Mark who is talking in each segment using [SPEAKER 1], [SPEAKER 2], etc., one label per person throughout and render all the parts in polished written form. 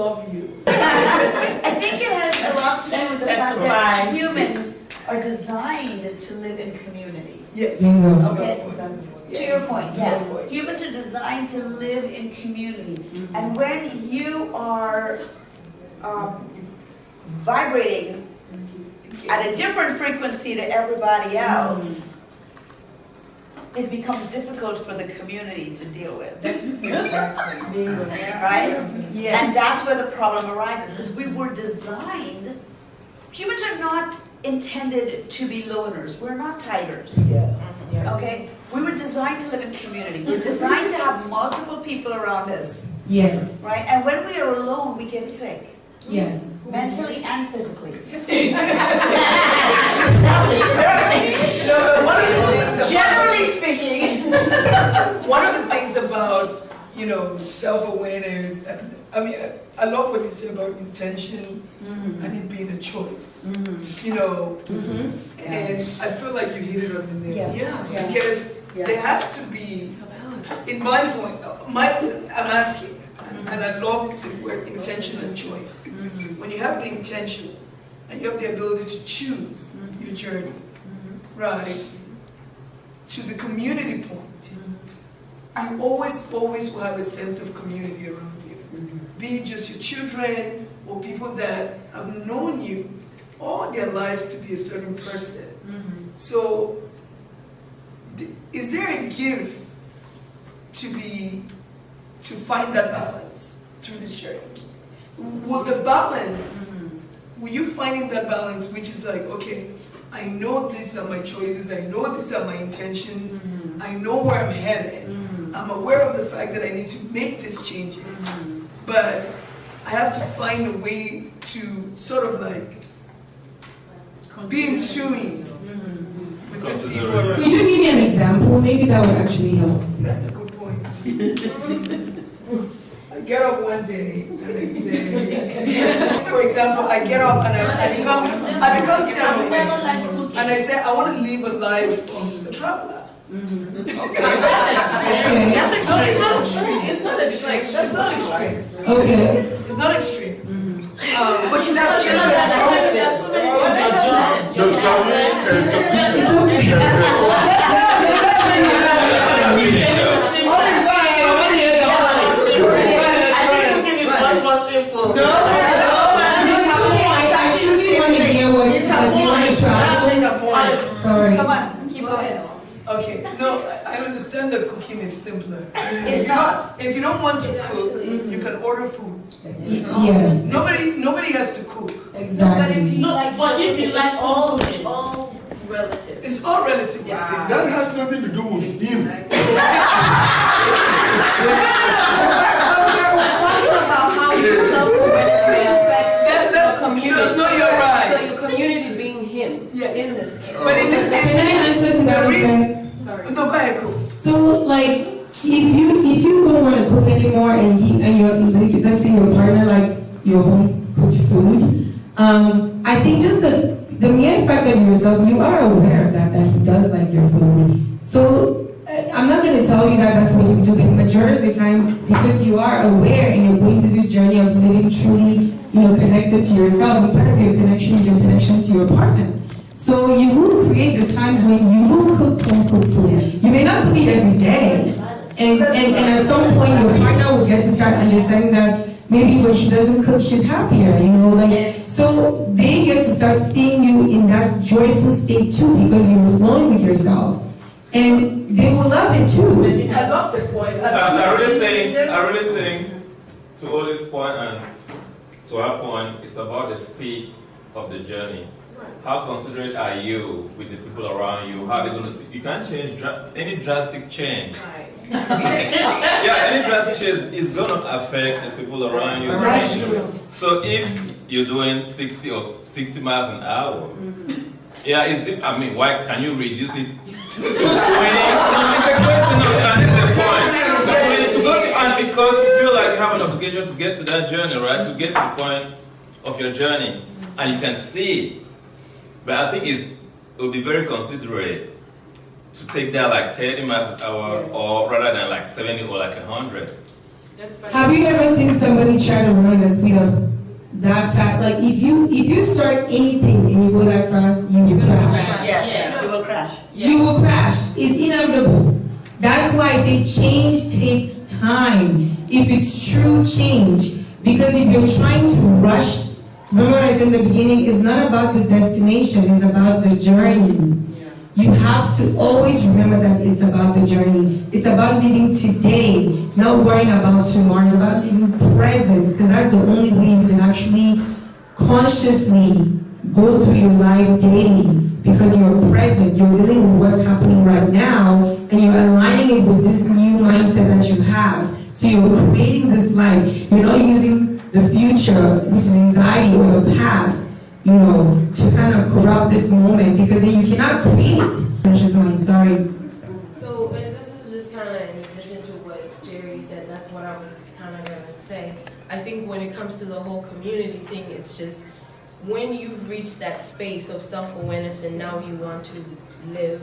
[SPEAKER 1] love you.
[SPEAKER 2] I think it has a lot to do with the fact that humans are designed to live in community.
[SPEAKER 1] Yes.
[SPEAKER 2] Okay.
[SPEAKER 1] Yes.
[SPEAKER 2] To your point,
[SPEAKER 1] To your point.
[SPEAKER 2] humans are designed to live in community. And when you are vibrating at a different frequency to everybody else, it becomes difficult for the community to deal with. Right?
[SPEAKER 3] Yes.
[SPEAKER 2] And that's where the problem arises, because we were designed, humans are not intended to be loners. We're not tigers. Okay? We were designed to live in community. We're designed to have multiple people around us.
[SPEAKER 3] Yes.
[SPEAKER 2] Right? And when we are alone, we get sick.
[SPEAKER 3] Yes.
[SPEAKER 2] Mentally and physically.
[SPEAKER 1] No, but one of the things
[SPEAKER 2] Generally speaking.
[SPEAKER 1] one of the things about, self-awareness, I love what you say about intention and it being a choice. And I feel like you hit it on the nail.
[SPEAKER 2] Yeah.
[SPEAKER 1] Because there has to be, in my point, I'm asking, and I love the word intention and choice. When you have the intention and you have the ability to choose your journey, right, to the community point, you always will have a sense of community around you. Be it just your children or people that have known you all their lives to be a certain person. So, is there a gift to find that balance through this journey? Will the balance, will you finding that balance which is like, okay, I know these are my choices, I know these are my intentions, I know where I'm headed, I'm aware of the fact that I need to make these changes, but I have to find a way to sort of like be in tune with these people around.
[SPEAKER 3] Could you give me an example? Maybe that would actually help.
[SPEAKER 1] That's a good point. I get up one day and I say, for example, I get up and I become self-aware. And I say, I want to live a life of a traveler. Okay. That's extreme. It's not extreme. It's not extreme. That's not extreme.
[SPEAKER 3] Okay.
[SPEAKER 1] It's not extreme. But you have
[SPEAKER 2] Sorry. Come on, keep going.
[SPEAKER 1] Okay, no, I understand that cooking is simpler.
[SPEAKER 2] It's not.
[SPEAKER 1] If you don't want to cook, you can order food.
[SPEAKER 3] Yes.
[SPEAKER 1] Nobody has to cook.
[SPEAKER 3] Exactly.
[SPEAKER 4] But if you like
[SPEAKER 5] all relative.
[SPEAKER 1] It's all relative. Yeah.
[SPEAKER 6] That has nothing to do with him.
[SPEAKER 5] I'm talking about how your self-awareness may affect the community.
[SPEAKER 1] No, you're right.
[SPEAKER 5] So your community being him.
[SPEAKER 1] Yes.
[SPEAKER 5] In this case.
[SPEAKER 1] But in this case,
[SPEAKER 3] Can I answer to that?
[SPEAKER 5] Sorry.
[SPEAKER 1] No, go ahead, cook.
[SPEAKER 3] So, like, if you don't want to cook anymore, and let's say your partner likes your home cooked food, I think just the mere fact that you are aware of that he does like your food. So I'm not going to tell you that that's what you do, but the majority of the time, because you are aware and you're going through this journey of living truly, connected to yourself, and part of your connection is your connection to your partner. So you will create the times when you will cook home cooked food. You may not cook it every day, and at some point your partner will get to start understanding that maybe when she doesn't cook, she's happier, so they get to start seeing you in that joyful state too, because you're flowing with yourself, and they will love it too.
[SPEAKER 1] I love the point.
[SPEAKER 7] I really think, to Olive's point and to our point, it's about the speed of the journey. How considerate are you with the people around you? How are they going to see? You can't change any drastic change. Any drastic change is going to affect the people around you. So if you're doing 60 miles an hour, why can you reduce it to 20? It's a question of the point. To go to, and because you feel like you have an obligation to get to that journey, right? To get to the point of your journey, and you can see it. But I think it would be very considerate to take that like 30 miles an hour, or rather than like 70 or like 100.
[SPEAKER 3] Have you ever seen somebody try to run at the speed of that fast? Like if you start anything and you go that fast, you will crash.
[SPEAKER 2] Yes, you will crash.
[SPEAKER 3] You will crash. It's inevitable. That's why I say change takes time. If it's true change, because if you're trying to rush, remember what I said in the beginning, it's not about the destination, it's about the journey. You have to always remember that it's about the journey. It's about living today, not worrying about tomorrow. It's about living present, because that's the only way you can actually consciously go through your life daily. Because you're present, you're dealing with what's happening right now, and you're aligning it with this new mindset that you have. So you're creating this life. You're not using the future, which is anxiety, or the past, to kind of corrupt this moment, because then you cannot create. Conscious mind, sorry.
[SPEAKER 5] So, and this is just kind of in addition to what Jerry said, that's what I was kind of going to say. I think when it comes to the whole community thing, it's just when you've reached that space of self-awareness and now you want to live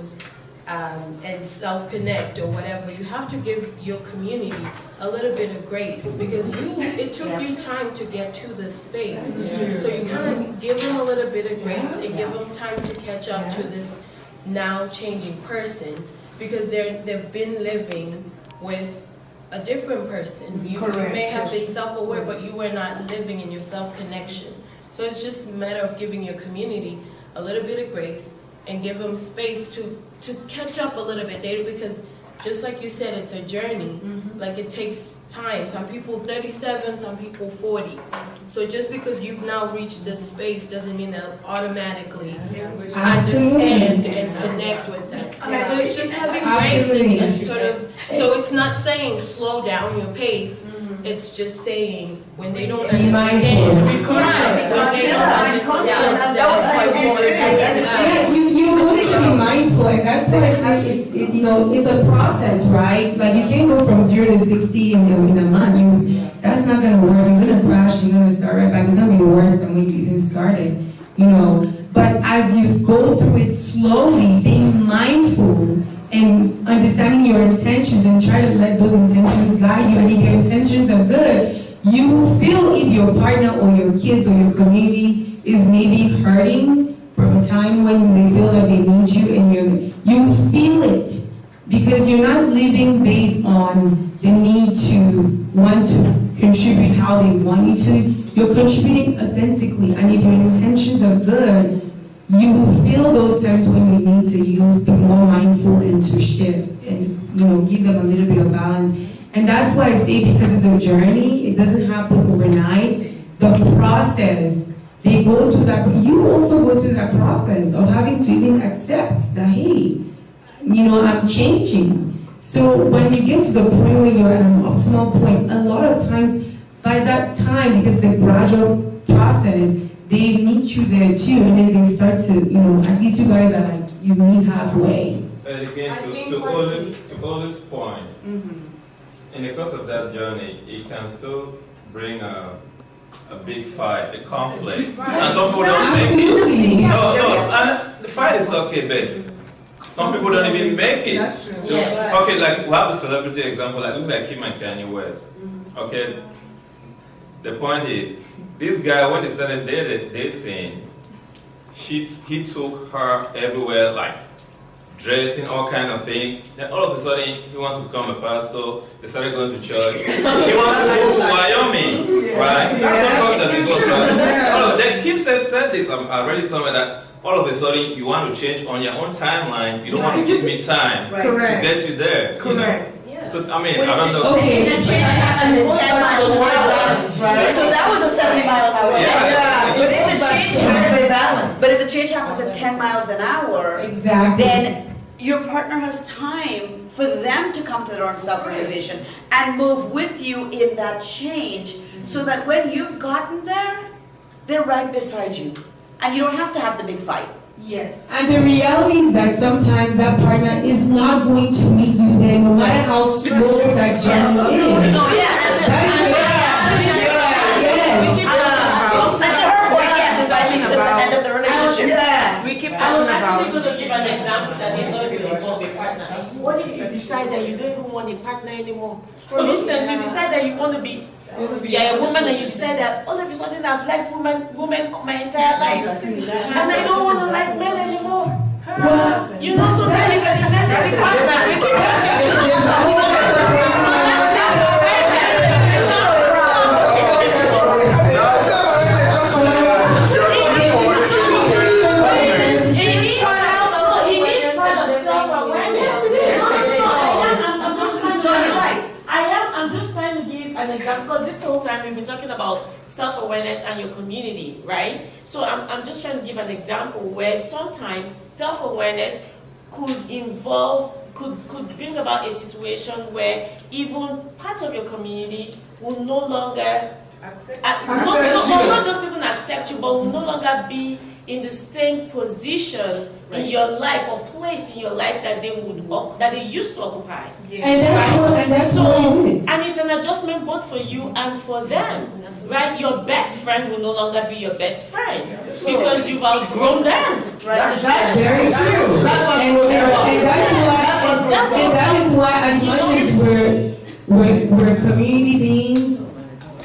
[SPEAKER 5] and self-connect or whatever, you have to give your community a little bit of grace, because it took you time to get to this space. So you kind of give them a little bit of grace and give them time to catch up to this now changing person, because they've been living with a different person. You may have been self-aware, but you were not living in your self-connection. So it's just a matter of giving your community a little bit of grace and give them space to catch up a little bit there, because just like you said, it's a journey. Like it takes time. Some people 37, some people 40. So just because you've now reached this space doesn't mean that automatically understand and connect with that. So it's just having grace and sort of, so it's not saying slow down your pace. It's just saying when they don't
[SPEAKER 3] Be mindful. You need to be mindful, and that's why it's a process, right? Like you can't go from 0 to 60 in a month. That's not gonna work. You're gonna crash. You're gonna start right back. It's gonna be worse than when you even started. But as you go through it slowly, being mindful and understanding your intentions, and try to let those intentions guide you. And if your intentions are good, you will feel if your partner or your kids or your community is maybe hurting from a time when they feel that they need you, and you feel it, because you're not living based on the need to want to contribute how they want you to. You're contributing authentically, and if your intentions are good, you will feel those times when you need to be more mindful and to shift and give them a little bit of balance. And that's why I say, because it's a journey, it doesn't happen overnight. The process, they go through that. You also go through that process of having to even accept that, hey, I'm changing. So when you get to the point where you're at an optimal point, a lot of times by that time, because it's a gradual process, they meet you there too, and then they start to, at least you guys are like, you meet halfway.
[SPEAKER 7] But again, to Olive's point, in the course of that journey, it can still bring a big fight, a conflict. And some people don't make it. And the fight is okay, but some people don't even make it.
[SPEAKER 1] That's true.
[SPEAKER 5] Yes.
[SPEAKER 7] Okay, like we have a celebrity example, like look like Kim and Kanye West. Okay, the point is, this guy, when they started dating, he took her everywhere, like dressing, all kind of things. Then all of a sudden, he wants to become a pastor. They started going to church. He wants to go to Wyoming, right? That's not that this was right. Then Kim said this. I read it somewhere that all of a sudden you want to change on your own timeline. You don't want to give me time to get you there.
[SPEAKER 6] Correct.
[SPEAKER 7] So, I mean, I don't know.
[SPEAKER 2] Okay. And the change happened in 10 miles an hour. So that was a 70 mile an hour. But if the change happens at 10 miles an hour,
[SPEAKER 3] Exactly.
[SPEAKER 2] then your partner has time for them to come to their own self-realization and move with you in that change, so that when you've gotten there, they're right beside you. And you don't have to have the big fight.
[SPEAKER 3] Yes. And the reality is that sometimes that partner is not going to meet you there, no matter how slow that journey is.
[SPEAKER 4] We keep talking about. I was actually going to give an example that is not going to involve a partner. What if you decide that you don't even want a partner anymore? For instance, you decide that that you want to be, you're a woman and you said that all of a sudden I've liked women my entire life, and I don't want to like men anymore. You know, so then if an example, because this whole time we've been talking about self-awareness and your community, right? So I'm just trying to give an example where sometimes self-awareness could bring about a situation where even parts of your community will no longer not just even accept you, but will no longer be in the same position in your life or place in your life that they used to occupy.
[SPEAKER 3] Yeah. And that's what it is.
[SPEAKER 4] And it's an adjustment both for you and for them, right? Your best friend will no longer be your best friend because you've outgrown them.
[SPEAKER 3] Right. That's very true. And that is why, as much as we're community beings,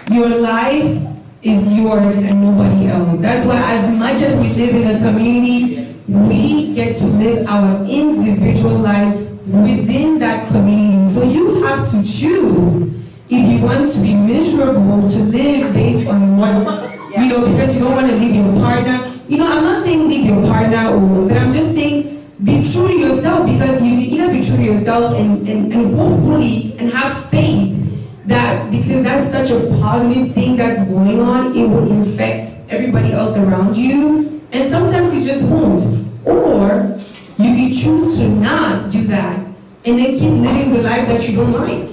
[SPEAKER 3] your life is yours and nobody else. That's why, as much as we live in a community, we get to live our individual lives within that community. So you have to choose if you want to be miserable, to live based on what, because you don't want to leave your partner. I'm not saying leave your partner, but I'm just saying be true to yourself, because you can either be true to yourself and hopefully and have faith that because that's such a positive thing that's going on, it will infect everybody else around you. And sometimes you just won't. Or you can choose to not do that and then keep living the life that you don't like.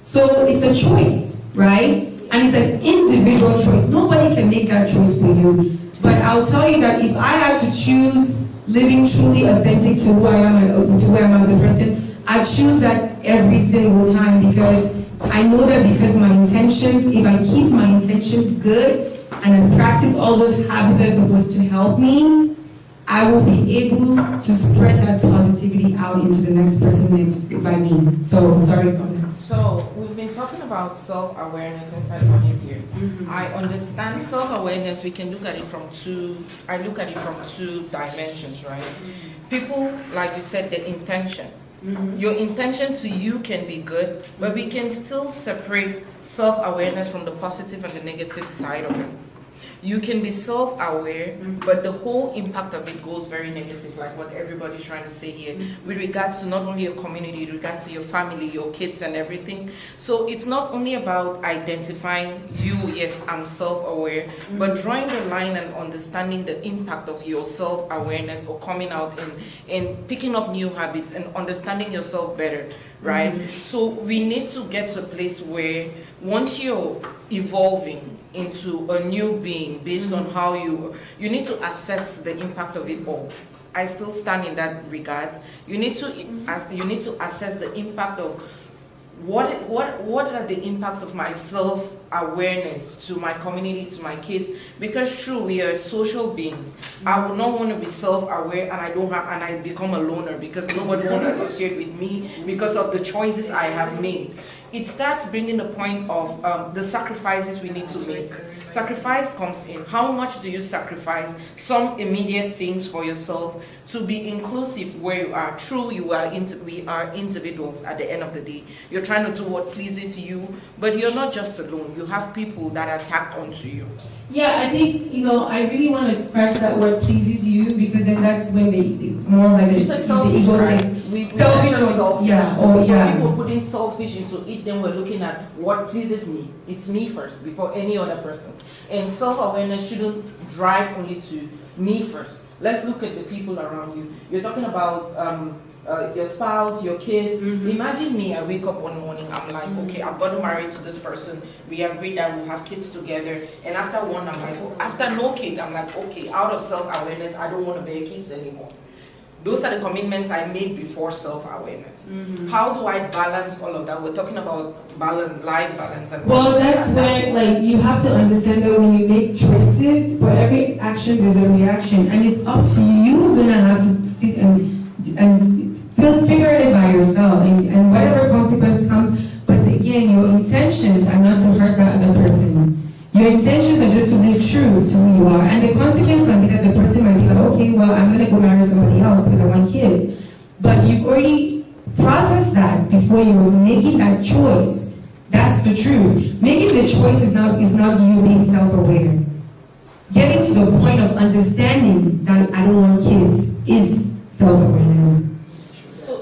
[SPEAKER 3] So it's a choice, right? And it's an individual choice. Nobody can make that choice for you. But I'll tell you that if I had to choose living truly authentic to who I am as a person, I choose that every single time, because I know that because my intentions, if I keep my intentions good and I practice all those habits that are supposed to help me, I will be able to spread that positivity out into the next person next by me. So, sorry.
[SPEAKER 8] So, we've been talking about self-awareness inside of here. I understand self-awareness, we can look at it from two dimensions, right? People, like you said, the intention. Your intention to you can be good, but we can still separate self-awareness from the positive and the negative side of it. You can be self-aware, but the whole impact of it goes very negative, like what everybody's trying to say here, with regards to not only your community, with regards to your family, your kids and everything. So it's not only about identifying you, yes, I'm self-aware, but drawing the line and understanding the impact of your self-awareness or coming out and picking up new habits and understanding yourself better, right? So we need to get to a place where once you're evolving into a new being based on how you need to assess the impact of it all. I still stand in that regards. You need to assess the impact of what are the impacts of my self-awareness to my community, to my kids, because true, we are social beings. I would not want to be self-aware and I become a loner because nobody wants to associate with me because of the choices I have made. It starts bringing the point of the sacrifices we need to make. Sacrifice comes in. How much do you sacrifice some immediate things for yourself to be inclusive where you are? True, we are individuals at the end of the day. You're trying to do what pleases you, but you're not just alone. You have people that are tacked onto you.
[SPEAKER 3] Yeah, I think, I really want to scratch that word pleases you, because then that's when it's more like the ego thing. Selfish.
[SPEAKER 8] People putting selfish into it, then we're looking at what pleases me. It's me first before any other person. And self-awareness shouldn't drive only to me first. Let's look at the people around you. You're talking about your spouse, your kids. Imagine me, I wake up one morning, I'm like, okay, I've got to marry to this person. We agreed that we'll have kids together. And after one, I'm like, after no kid, I'm like, okay, out of self-awareness, I don't want to bear kids anymore. Those are the commitments I made before self-awareness. How do I balance all of that? We're talking about life balance. And
[SPEAKER 3] that's where, you have to understand that when you make choices, for every action there's a reaction, and it's up to you. You're gonna have to sit and figure it by yourself, and whatever consequence comes. But again, again, your intentions are not to hurt that other person. Your intentions are just to be true to who you are. And the consequence might be that the person might be like, okay, well, I'm going to go marry somebody else because I want kids. But you've already processed that before you were making that choice. That's the truth. Making the choice is not you being self-aware. Getting to the point of understanding that I don't want kids is self-awareness.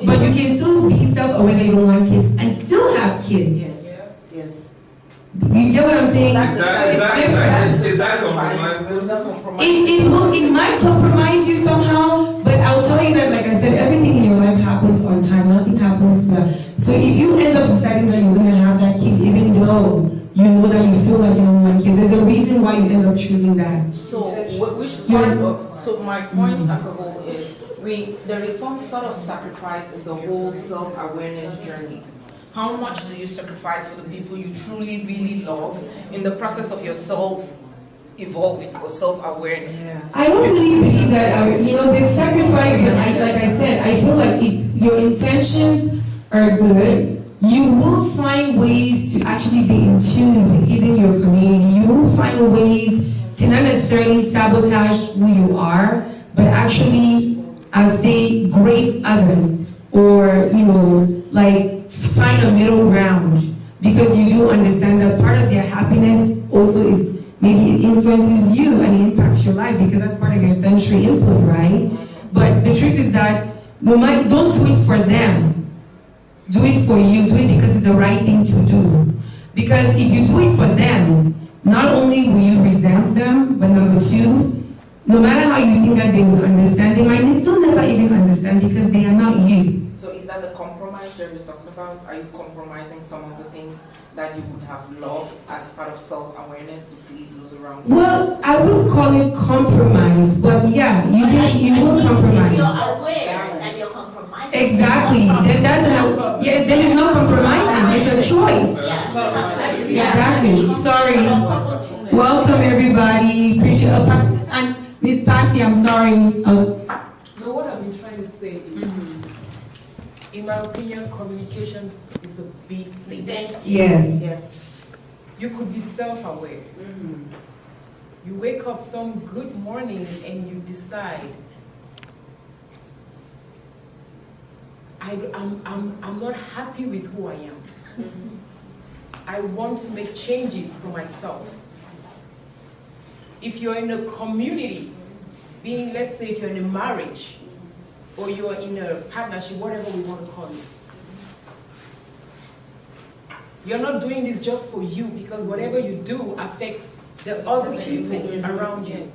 [SPEAKER 3] But you can still be self-aware that you don't want kids and still have kids.
[SPEAKER 8] Yes.
[SPEAKER 3] You get what I'm saying?
[SPEAKER 7] Is that compromise?
[SPEAKER 3] It might compromise you somehow, but I'll tell you that, like I said, everything in your life happens on time. Nothing happens well. So if you end up deciding that you're going to have that kid, even though you know that you feel like you don't want kids, there's a reason why you end up choosing that.
[SPEAKER 8] So, which part of, so my point as a whole is, there is some sort of sacrifice in the whole self-awareness journey. How much do you sacrifice for the people you truly, really love in the process of yourself evolving or self-awareness?
[SPEAKER 3] I don't really believe that, there's sacrifice, but like I said, I feel like if your intentions are good, you will find ways to actually be in tune with even your community. You will find ways to not necessarily sabotage who you are, but actually, I'll say, grace others, or, find a middle ground, because you do understand that part of their happiness also is maybe it influences you and it impacts your life, because that's part of your sensory input, right? But the truth is that don't do it for them. Do it for you. Do it because it's the right thing to do. Because if you do it for them, not only will you resent them, but number two, no matter how you think that they would understand, they might still never even understand because they are not you.
[SPEAKER 8] So is that the compromise Jerry's talking about? Are you compromising some of the things that you would have loved as part of self-awareness to please those around you?
[SPEAKER 3] Well, I wouldn't call it compromise, but yeah, you will compromise.
[SPEAKER 9] If you're aware and you're compromising.
[SPEAKER 3] Exactly. Then it's not compromising. It's a choice. Exactly. Sorry. Welcome everybody. Appreciate it. And Miss Passy, I'm sorry.
[SPEAKER 10] No, what I've been trying to say is, in my opinion, communication is a big thing.
[SPEAKER 3] Yes.
[SPEAKER 10] You could be self-aware. You wake up some good morning and you decide, I'm not happy with who I am. I want to make changes for myself. If you're in a community, let's say if you're in a marriage, or you're in a partnership, whatever we want to call it, you're not doing this just for you, because whatever you do affects the other people around you.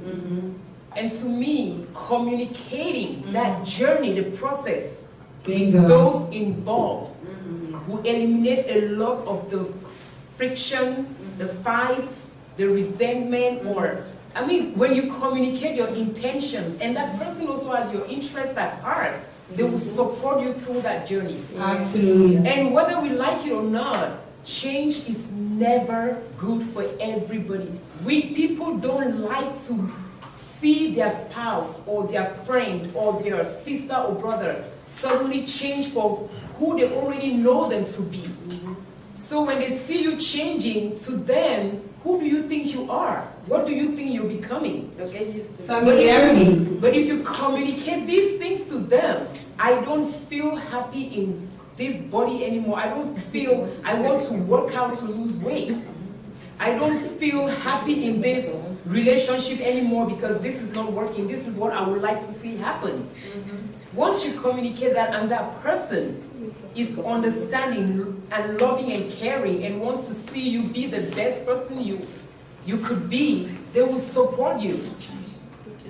[SPEAKER 10] And to me, communicating that journey, the process, those involved will eliminate a lot of the friction, the fights, the resentment, when you communicate your intentions, and that person also has your interest at heart, they will support you through that journey.
[SPEAKER 3] Absolutely.
[SPEAKER 10] And whether we like it or not, change is never good for everybody. We people don't like to see their spouse or their friend or their sister or brother suddenly change for who they already know them to be. So when they see you changing, to them, who do you think you are? What do you think you're becoming?
[SPEAKER 2] Get used to it.
[SPEAKER 3] Familiarity.
[SPEAKER 10] But if you communicate these things to them, I don't feel happy in this body anymore. I don't feel I want to work out to lose weight. I don't feel happy in this relationship anymore because this is not working. This is what I would like to see happen. Once you communicate that and that person is understanding and loving and caring and wants to see you be the best person you could be, they will support you.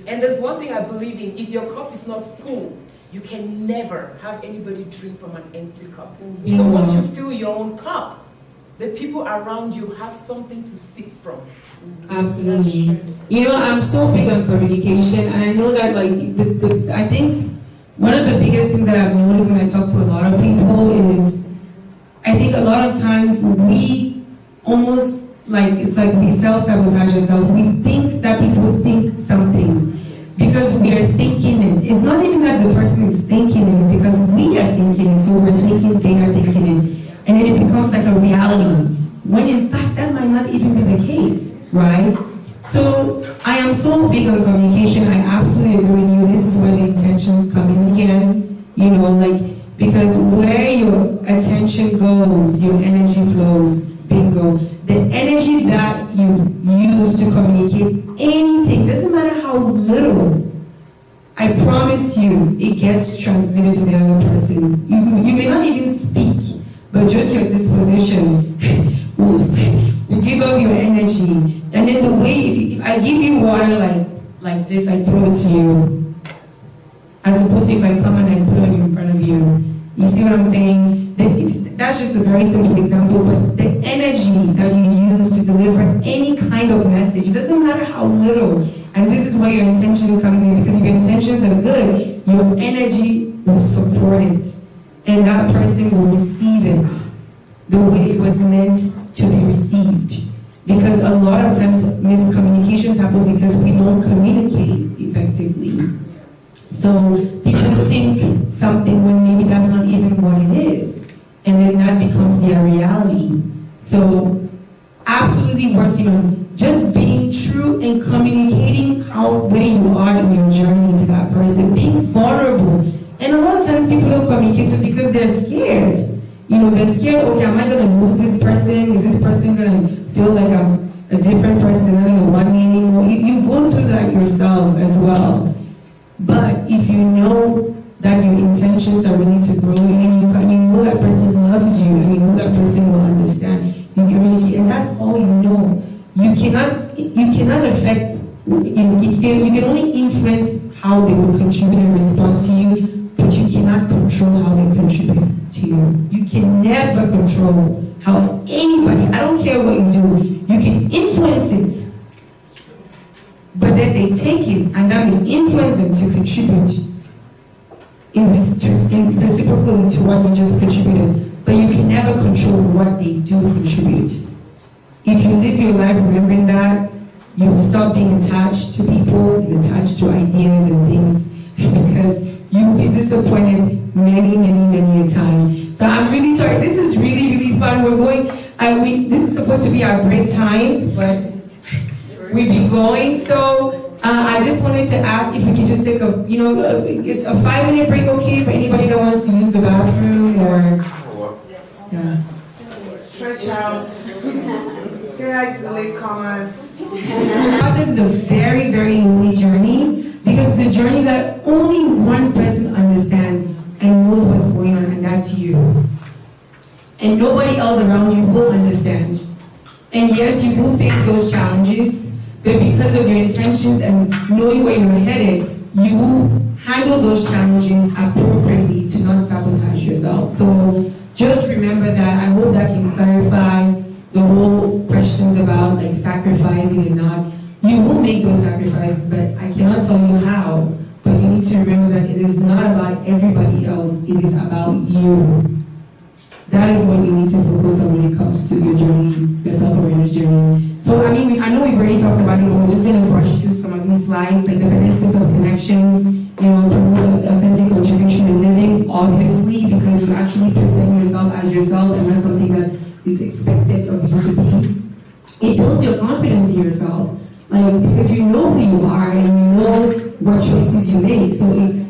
[SPEAKER 10] And there's one thing I believe in: if your cup is not full, you can never have anybody drink from an empty cup. So once you fill your own cup, the people around you have something to sip from.
[SPEAKER 3] Absolutely. I'm so big on communication, and I know that I think one of the biggest things that I've noticed when I talk to a lot of people is, I think a lot of times we almost we self-sabotage ourselves. We think that people think something because we are thinking it. It's not even that the person is thinking it, it's because we are thinking it, so we're thinking they are thinking it. And then it becomes becomes like a reality, when in fact that might not even be the case, right? So I am so big on communication. I absolutely agree with you. This is where the intentions come in again, you know, like, because where your attention goes, your energy flows. Bingo. The energy that you use to communicate anything, doesn't matter how little, I promise you, it gets transmitted to the other person. You may not even speak, but just your disposition will give up your energy. And then the way, if I give you water like this, I throw it to you, as opposed to if I come and I put it in front of you. You see what I'm saying? That's just a very simple example, but the energy that you use to deliver any kind of message, it doesn't matter how little, and this is where your intention comes in, because if your intentions are good, your energy will support it, and that person will receive it the way it was meant to be received. Because a lot of times miscommunications happen because we don't communicate effectively. So people think something when maybe that's not even what it is. And then that becomes their reality. So absolutely working on just being true and communicating where you are in your journey to that person, being vulnerable. And a lot of times people don't communicate to because they're scared. You know, they're scared, okay, am I gonna lose this person? Is this person gonna feel like I'm a different person, they're not gonna want me anymore? You go through that yourself as well. But if you know that your intentions are really to grow, and you know that person loves you, and you know that person will understand, you communicate, and that's all you know. You cannot affect, you can only influence how they will contribute and respond to you, but you cannot control how they contribute to you. You can never control how anybody, I don't care what you do, you can influence it. But then they take it, and that will influence them to contribute in reciprocally to what you just contributed. But you can never control what they do contribute. If you live your life remembering that, you will stop being attached to people, and attached to ideas and things, because you will be disappointed many a time. So I'm really sorry. This is really fun. We're going. This is supposed to be our break time, but we'll be going. So I just wanted to ask if we could just take is a 5-minute break okay for anybody that wants to use the bathroom or yeah.
[SPEAKER 11] Stretch out. Say hi to the latecomers.
[SPEAKER 3] This is a very lonely journey, because it's a journey that only one person understands and knows what's going on, and that's you. And nobody else around you will understand. And yes, you will face those challenges, but because of your intentions and knowing where you're headed, you will handle those challenges appropriately to not sabotage yourself. So just remember that. I hope that can clarify the whole questions about like sacrificing and not. You will make those sacrifices, but I cannot tell you how. But you need to remember that it is not about everybody else, it is about you. That is what you need to focus on when it comes to your journey, your self-awareness journey. So, I mean, I know we've already talked about it, but we're just going to brush through some of these slides, like the benefits of connection, promote authentic contribution in living, obviously, because you actually present yourself as yourself, and that's something that is expected of you to be. It builds your confidence in yourself, because you know who you are and you know what choices you make. So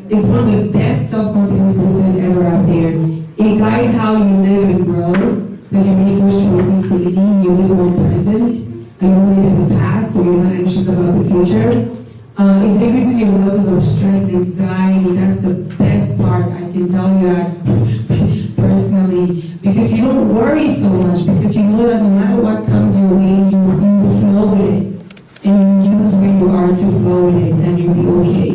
[SPEAKER 3] it's one of the best self-confidence boosters ever out there. It guides how you live and grow, because you make those choices daily, you live more present, and you live in the past, so you're not anxious about the future. It decreases your levels of stress and anxiety. That's the best part, I can tell you that personally, because you don't worry so much, because you know that no matter what comes your way, you flow with it, and you use where you are to flow with it, and you'll be okay.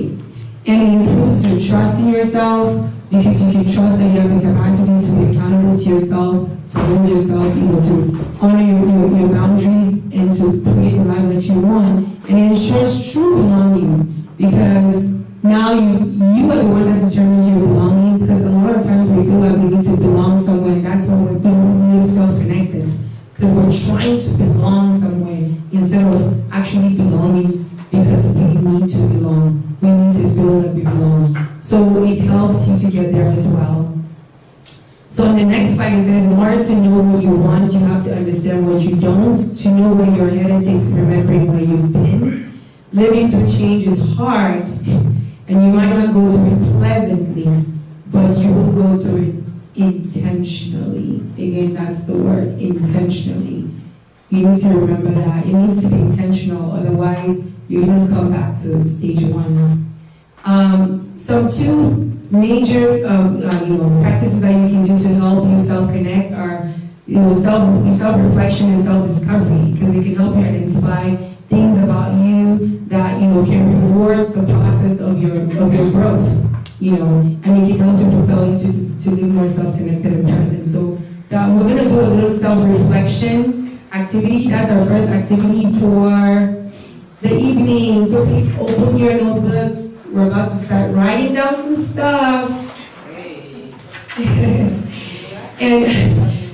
[SPEAKER 3] And it improves your trust in yourself, because you can trust that you have the capacity to be accountable to yourself, to hold yourself, to honor your boundaries, and to create the life that you want. And it ensures true belonging, because now you are the one that determines your belonging, because a lot of times we feel like we need to belong somewhere, and that's when we're being self-connected, because we're trying to belong somewhere instead of actually belonging because we need to belong. We need to feel that we belong. So it helps you to get there as well. So on the next slide it says, in order to know what you want, you have to understand what you don't. To know where you're headed takes remembering where you've been. Living through change is hard, and you might not go through it pleasantly, but you will go through it intentionally. Again, that's the word, intentionally. You need to remember that. It needs to be intentional, otherwise you're going to come back to stage one. Some two major practices that you can do to help you self-connect are self-reflection and self-discovery, because it can help you identify things about you that can reward the process of your growth, and it can help to propel you to live more self-connected and present. So we're going to do a little self-reflection activity. That's our first activity for the evening. So please open your notebooks. We're about to start writing down some stuff. And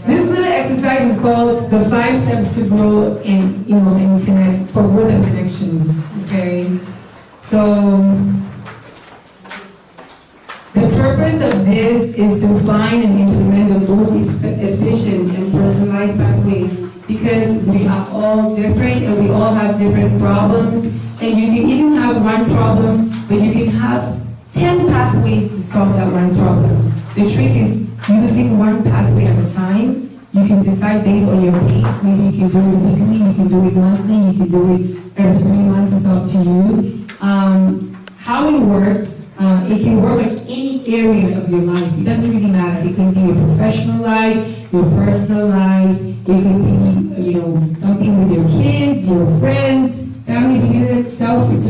[SPEAKER 3] this little exercise is called the 5 steps to grow and connect, for growth and connection. Okay? So the purpose of this is to find and implement the most efficient and personalized pathway, because we are all different and we all have different problems. And you can even have one problem, but you can have 10 pathways to solve that one problem. The trick is using one pathway at a time. You can decide based on your pace. Maybe you can do it weekly, you can do it monthly, you can do it every 3 months. It's up to you. How it works, it can work in any area of your life. It doesn't really matter. It can be your professional life, your personal life. It can be, something with your kids, your friends, family. It's to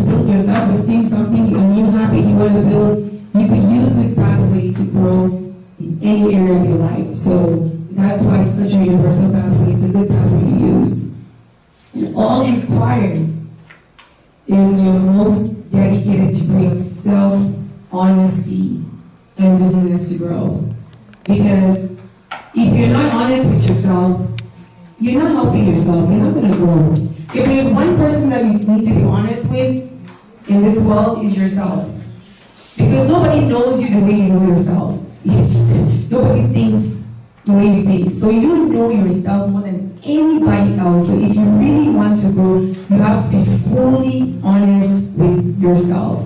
[SPEAKER 3] build your self-esteem, something, a new habit you want to build. You could use this pathway to grow in any area of your life. So that's why it's such a universal pathway. It's a good pathway to use. And all it requires is your most dedicated degree of self-honesty and willingness to grow. Because if you're not honest with yourself, you're not helping yourself. You're not going to grow. If there's one person that you need to be honest with in this world, is yourself. Because nobody knows you the way you know yourself. Nobody thinks the way you think. So you know yourself more than anybody else. So if you really want to grow, you have to be fully honest with yourself,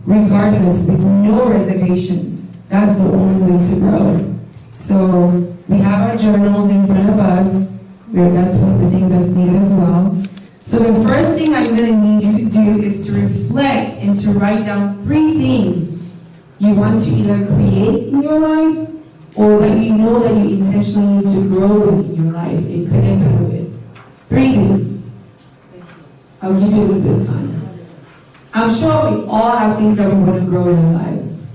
[SPEAKER 3] regardless, with no reservations. That's the only way to grow. So we have our journals in front of us. That's one of the things that's needed as well. So the first thing I'm going to need you to do is to reflect and to write down 3 things you want to either create in your life, or that you know that you intentionally need to grow in your life and connect that with. 3 things. I'll give you a little bit of time. I'm sure we all have things that we want to grow in our lives.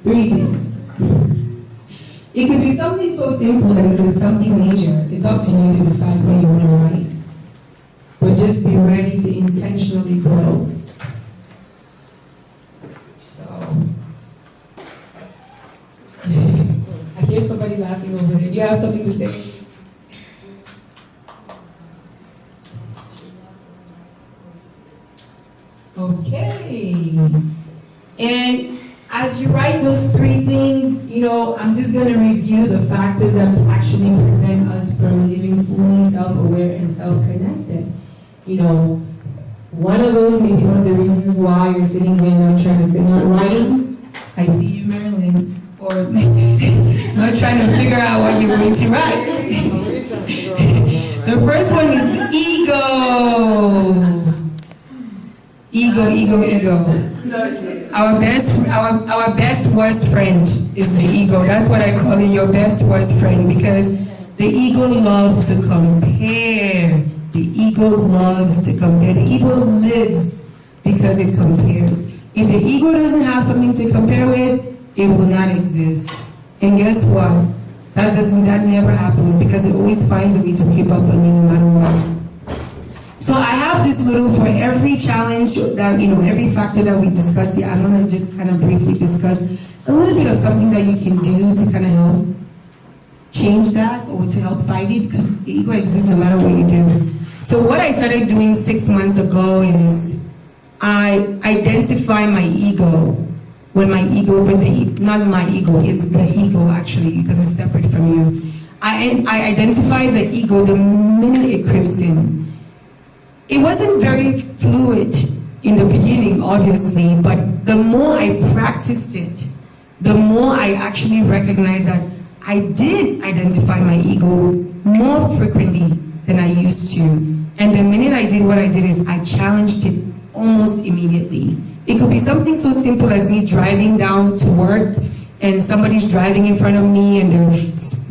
[SPEAKER 3] Three things. It could be something so simple, and if it's something major, it's up to you to decide what you want to write. But just be ready to intentionally grow. I hear somebody laughing over there. You have something to say? Okay. And as you write those 3 things, I'm just going to review the factors that actually prevent us from living fully self-aware and self-connected. One of those may be one of the reasons why you're sitting here now trying to figure out writing. I see you, Marilyn. Or not trying to figure out what you're going to write. The first one is the ego. Ego. Our best worst friend is the ego. That's what I call it, your best worst friend, because the ego loves to compare. The ego loves to compare. The ego lives because it compares. If the ego doesn't have something to compare with, it will not exist. And guess what? That never happens, because it always finds a way to keep up on you no matter what. So I have this little, for every challenge that, every factor that we discuss here, I'm going to just kind of briefly discuss a little bit of something that you can do to kind of help change that, or to help fight it, because the ego exists no matter what you do. So what I started doing 6 months ago is I identify my ego when my ego, but not my ego, it's the ego actually, because it's separate from you. I identify the ego the minute it creeps in. It wasn't very fluid in the beginning, obviously, but the more I practiced it, the more I actually recognized that I did identify my ego more frequently than I used to. And the minute I did what I did is I challenged it almost immediately. It could be something so simple as me driving down to work and somebody's driving in front of me and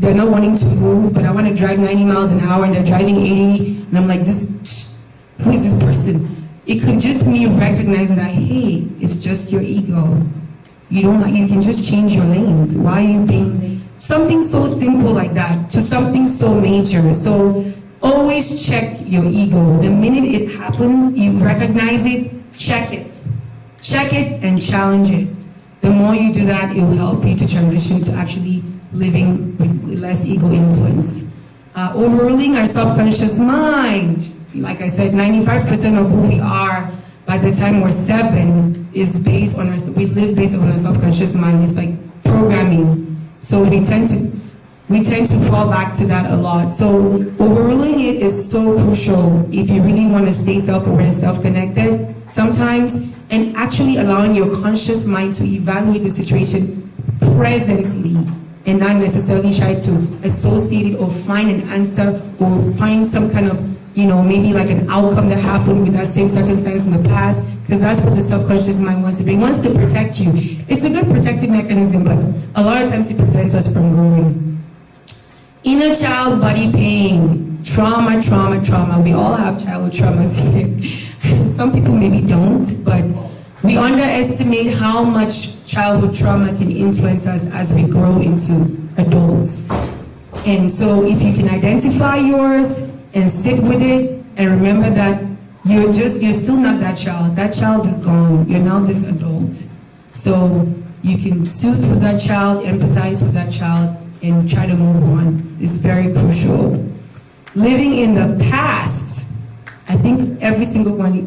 [SPEAKER 3] they're not wanting to move, but I want to drive 90 miles an hour and they're driving 80, and I'm like, who is this person? It could just me recognizing that, hey, it's just your ego. You can just change your lanes. Why are you being something so simple like that to something so major? So always check your ego. The minute it happens, you recognize it, check it. Check it and challenge it. The more you do that, it will help you to transition to actually living with less ego influence. Overruling our subconscious mind. Like I said, 95% of who we are by the time we're 7 is based on we live based on our subconscious mind. It's like programming. So we tend to fall back to that a lot. So overruling it is so crucial if you really want to stay self-aware and self-connected sometimes, and actually allowing your conscious mind to evaluate the situation presently and not necessarily try to associate it or find an answer or find some kind of, maybe like an outcome that happened with that same circumstance in the past, because that's what the subconscious mind wants to do. It wants to protect you. It's a good protective mechanism, but a lot of times it prevents us from growing. Inner child body pain, trauma. We all have childhood traumas here. Some people maybe don't, but we underestimate how much childhood trauma can influence us as we grow into adults. And so if you can identify yours and sit with it and remember that you're still not that child. That child is gone. You're now this adult. So you can soothe with that child, empathize with that child, and try to move on. It's very crucial. Living in the past, I think every single one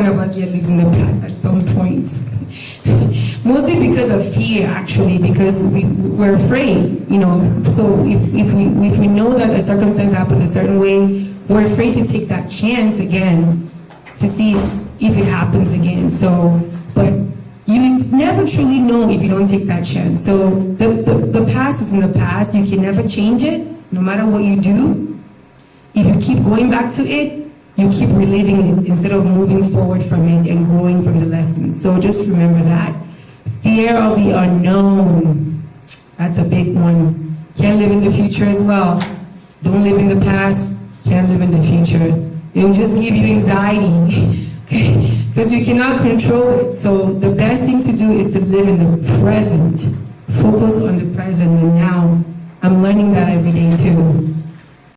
[SPEAKER 3] of us here lives in the past at some point. Mostly because of fear, actually, because we're afraid, So if we know that a circumstance happened a certain way, we're afraid to take that chance again to see if it happens again. So, but you never truly know if you don't take that chance. So the past is in the past. You can never change it, no matter what you do. If you keep going back to it, you keep reliving it instead of moving forward from it and growing from the lessons. So just remember that. Fear of the unknown. That's a big one. Can't live in the future as well. Don't live in the past. Can't live in the future. It will just give you anxiety because you cannot control it. So the best thing to do is to live in the present. Focus on the present and now. I'm learning that every day too.